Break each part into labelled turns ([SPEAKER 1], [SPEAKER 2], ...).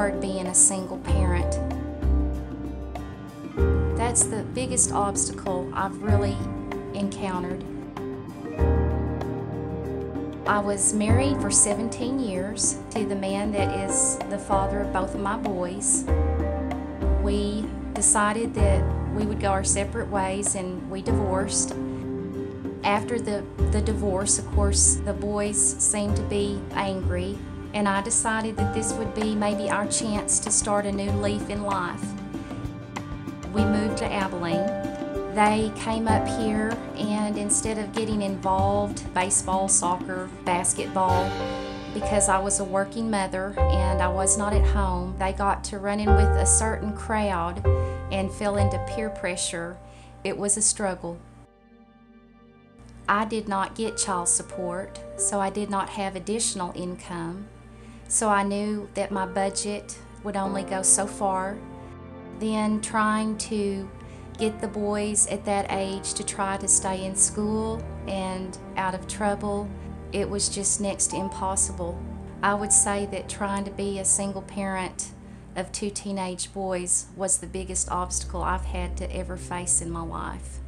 [SPEAKER 1] hard being a single parent. That's the biggest obstacle I've really encountered. I was married for 17 years to the man that is the father of both of my boys. We decided that we would go our separate ways, and we divorced. After the divorce, of course, the boys seemed to be angry, and I decided that this would be maybe our chance to start a new leaf in life. We moved to Abilene. They came up here, and instead of getting involved, baseball, soccer, basketball, because I was a working mother and I was not at home, they got to running with a certain crowd and fell into peer pressure. It was a struggle. I did not get child support, so I did not have additional income. So I knew that my budget would only go so far. Then trying to get the boys at that age to try to stay in school and out of trouble, it was just next to impossible. I would say that trying to be a single parent of 2 teenage boys was the biggest obstacle I've had to ever face in my life.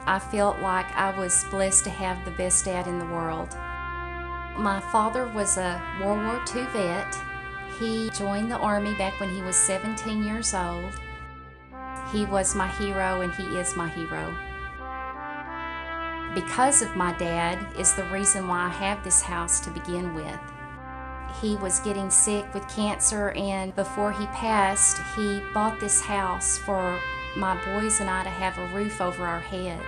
[SPEAKER 1] I felt like I was blessed to have the best dad in the world. My father was a World War II vet. He joined the Army back when he was 17 years old. He was my hero, and he is my hero. Because of my dad is the reason why I have this house to begin with. He was getting sick with cancer, and before he passed, he bought this house for my boys and I to have a roof over our head.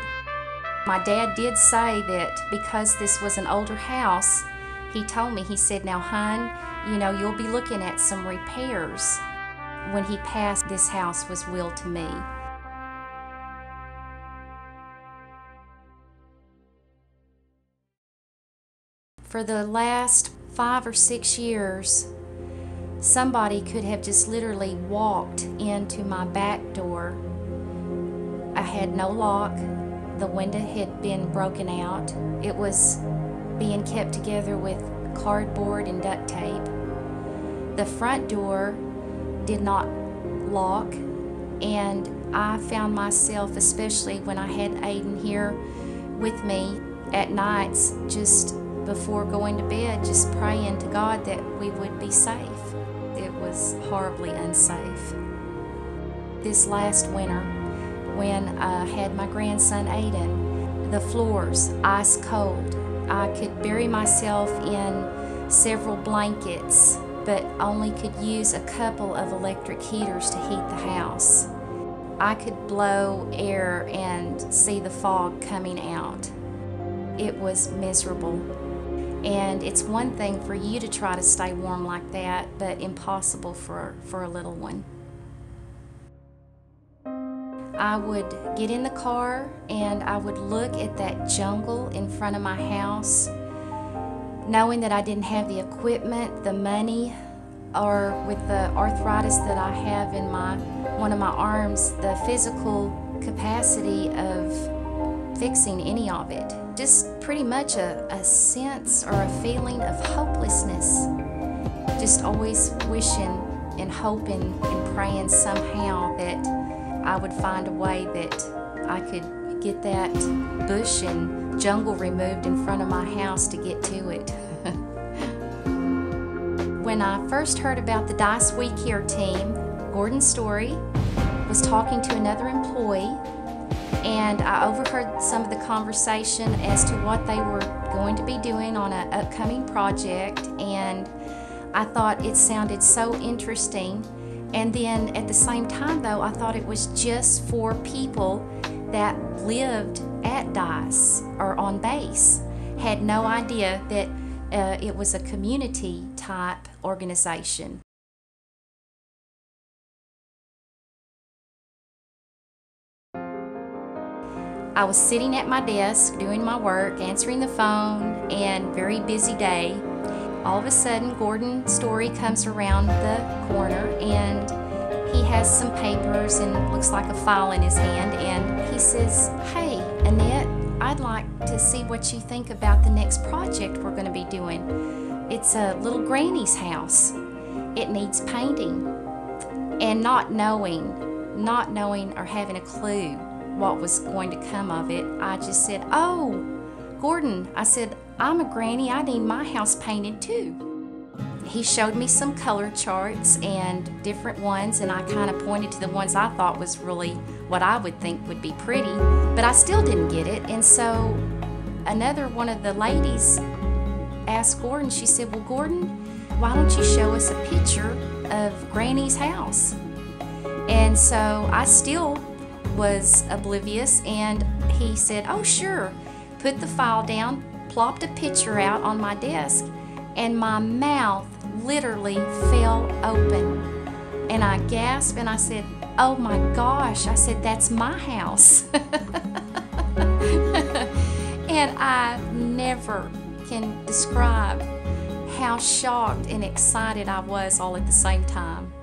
[SPEAKER 1] My dad did say that because this was an older house, he told me, he said, "Now, hon, you know, you'll be looking at some repairs." When he passed, this house was willed to me. For the last 5 or 6 years, somebody could have just literally walked into my back door. I had no lock. The window had been broken out. It was being kept together with cardboard and duct tape. The front door did not lock, and I found myself, especially when I had Aiden here with me at nights, just before going to bed, just praying to God that we would be safe. It was horribly unsafe. This last winter, when I had my grandson Aiden, the floors ice cold. I could bury myself in several blankets, but only could use a couple of electric heaters to heat the house. I could blow air and see the fog coming out. It was miserable. And it's one thing for you to try to stay warm like that, but impossible for a little one. I would get in the car and I would look at that jungle in front of my house, knowing that I didn't have the equipment, the money, or with the arthritis that I have in one of my arms, the physical capacity of fixing any of it. Just pretty much a sense or a feeling of hopelessness. Just always wishing and hoping and praying somehow that I would find a way that I could get that bush and jungle removed in front of my house to get to it. When I first heard about the Dice We Care team, Gordon Story was talking to another employee, and I overheard some of the conversation as to what they were going to be doing on an upcoming project, and I thought it sounded so interesting. And then at the same time though, I thought it was just for people that lived at Dice or on base. Had no idea that it was a community type organization. I was sitting at my desk doing my work, answering the phone, and very busy day. All of a sudden, Gordon Story comes around the corner, and he has some papers and looks like a file in his hand, and he says, "Hey, Annette, I'd like to see what you think about the next project we're going to be doing." it's a little granny's house. It needs painting. And not knowing or having a clue what was going to come of it, I just said, "Oh, Gordon," I said, "I'm a granny, I need my house painted too." He showed me some color charts and different ones, and I kind of pointed to the ones I thought was really what I would think would be pretty, but I still didn't get it. And so another one of the ladies asked Gordon, she said, "Well, Gordon, why don't you show us a picture of Granny's house?" And so I still was oblivious, and he said, "Oh, sure." Put the file down, plopped a picture out on my desk, and my mouth literally fell open. And I gasped and I said, "Oh my gosh," I said, "that's my house." And I never can describe how shocked and excited I was all at the same time.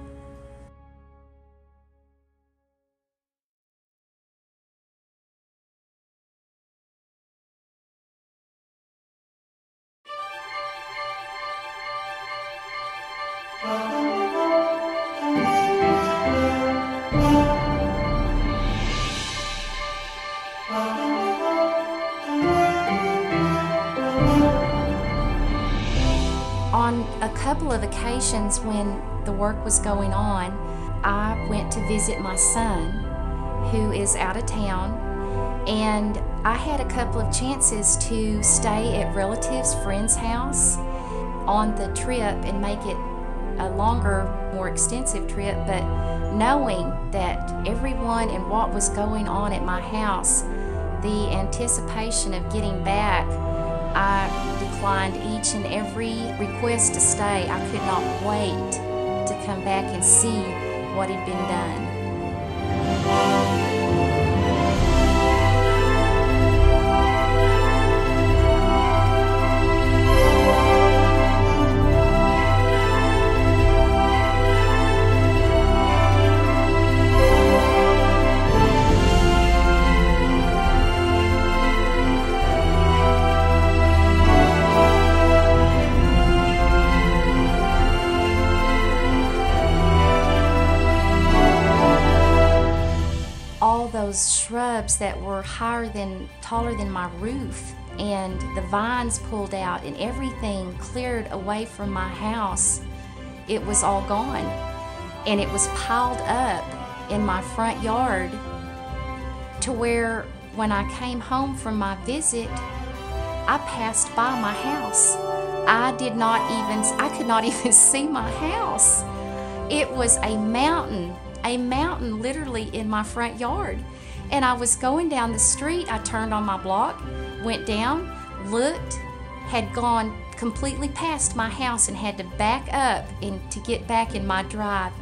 [SPEAKER 1] On a couple of occasions when the work was going on, I went to visit my son, who is out of town, and I had a couple of chances to stay at relatives' friends' house on the trip and make it a longer, more extensive trip, but knowing that everyone and what was going on at my house, the anticipation of getting back, I declined each and every request to stay. I could not wait to come back and see what had been done. All those shrubs that were taller than my roof, and the vines pulled out and everything cleared away from my house. It was all gone, and it was piled up in my front yard to where when I came home from my visit, I passed by my house. I could not even see my house. It was a mountain literally in my front yard. And I was going down the street, I turned on my block, went down, looked, had gone completely past my house and had to back up to get back in my drive.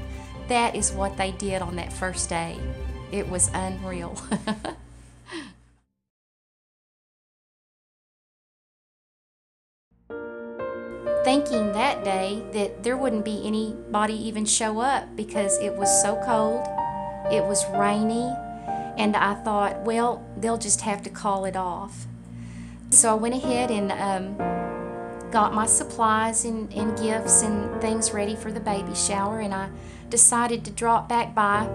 [SPEAKER 1] That is what they did on that first day. It was unreal. Thinking that day that there wouldn't be anybody even show up because it was so cold, it was rainy, and I thought, well, they'll just have to call it off. So I went ahead and got my supplies and gifts and things ready for the baby shower, and I decided to drop back by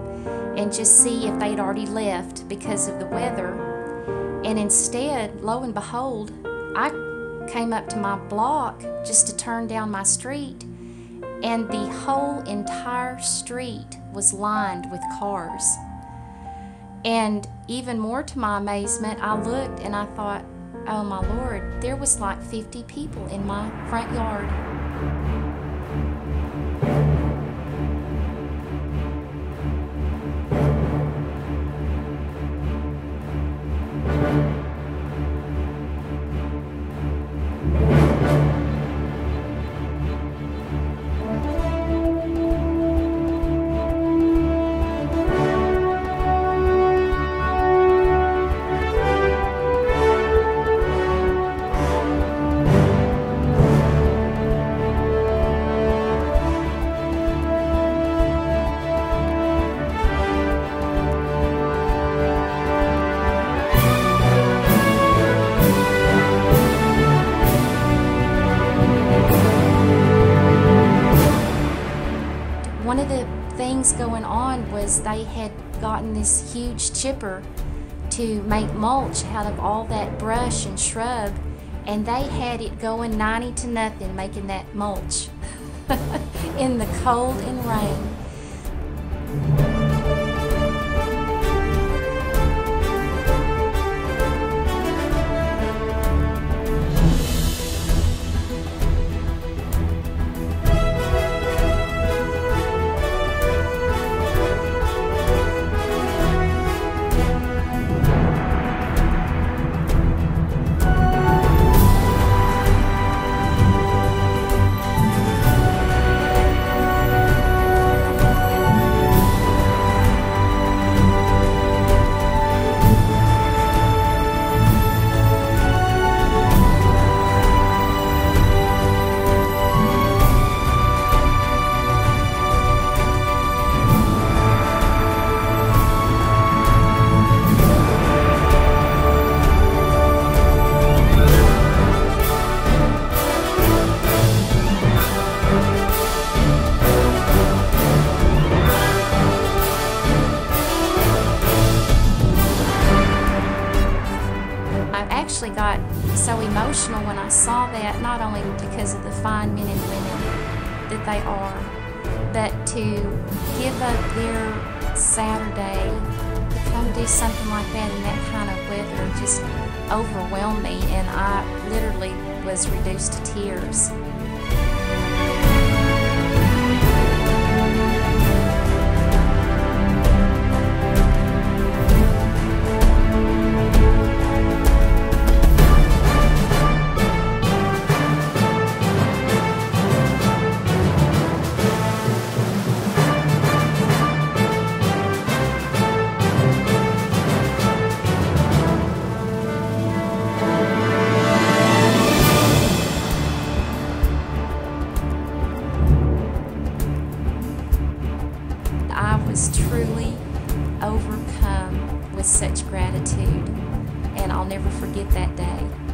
[SPEAKER 1] and just see if they'd already left because of the weather. And instead, lo and behold, I came up to my block just to turn down my street, and the whole entire street was lined with cars. And even more to my amazement, I looked and I thought, oh my Lord, there was like 50 people in my front yard. one of the things going on was they had gotten this huge chipper to make mulch out of all that brush and shrub, and they had it going 90-0 making that mulch in the cold and rain. Actually got so emotional when I saw that, not only because of the fine men and women that they are, but to give up their Saturday to come do something like that in that kind of weather just overwhelmed me, and I literally was reduced to tears. I was truly overcome with such gratitude, and I'll never forget that day.